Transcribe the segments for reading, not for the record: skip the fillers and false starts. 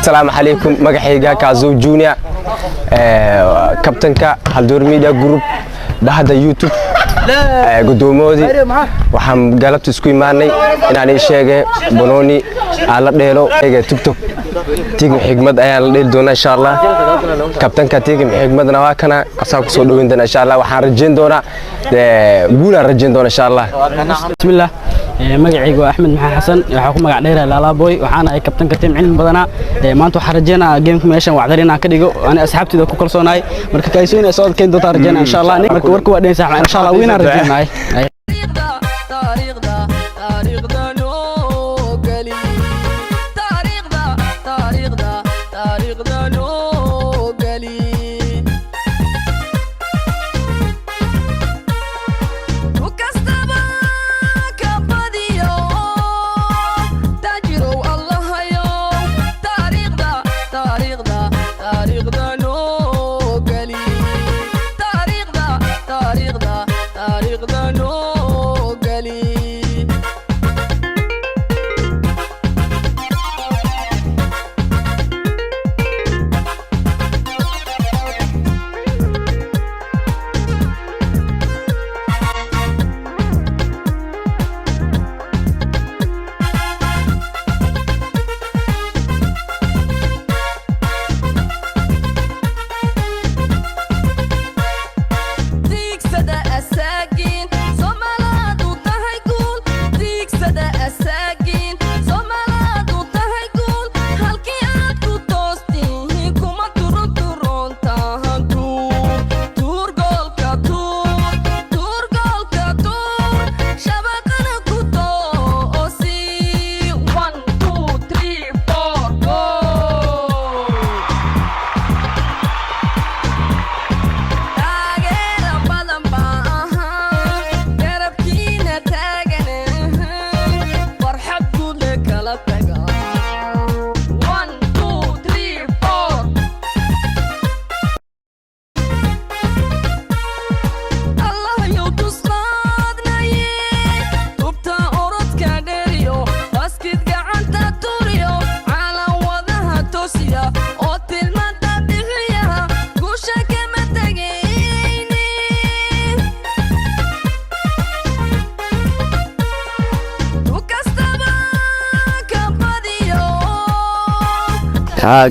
السلام عليكم مقحيقا كازو جونيا كابتنكا هالدور ميديا جروب بهذا يوتيوب قدومودي وحم قلبت اسكو يماني إن أنا شيء بنوني على ديلو تيك توك تيك حكمة أيان ديل دونا إن شاء الله كابتنكا تيك حكمة نواكنا أساق صدوين دونا إن شاء الله وحنرجين دونا قولا رجين دونا إن شاء الله بسم الله magacaygu waa Axmed Maxamed Xasan waxa ku magac dheeraa Laalaboy waxaana ay kabtanka team cilmi badana maanta waxaan rajeynaa gameka meeshan wax darina ka dhigo aan asxaabtida ku kalsoonahay marka kaysoon ay soo keen doonta rajeynaa insha Allah marka warku waa dheyn sax insha Allah wiina rajeynaa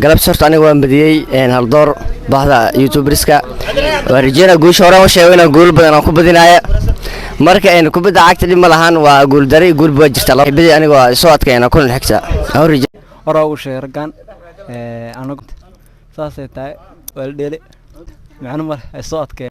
galab sabta aniga waan badiyay hal door bahda youtuberska warjeena guush hore oo sheegay inaan gool badan aan ku badinayo marka aan kubada cagta dhib ma lahan waa gool dari gool baa jirta laba bidi aniga waa soo adkayna kulan xigta hore u sheegan anigu saasay tahay wal dheele macna mar ay soo adkay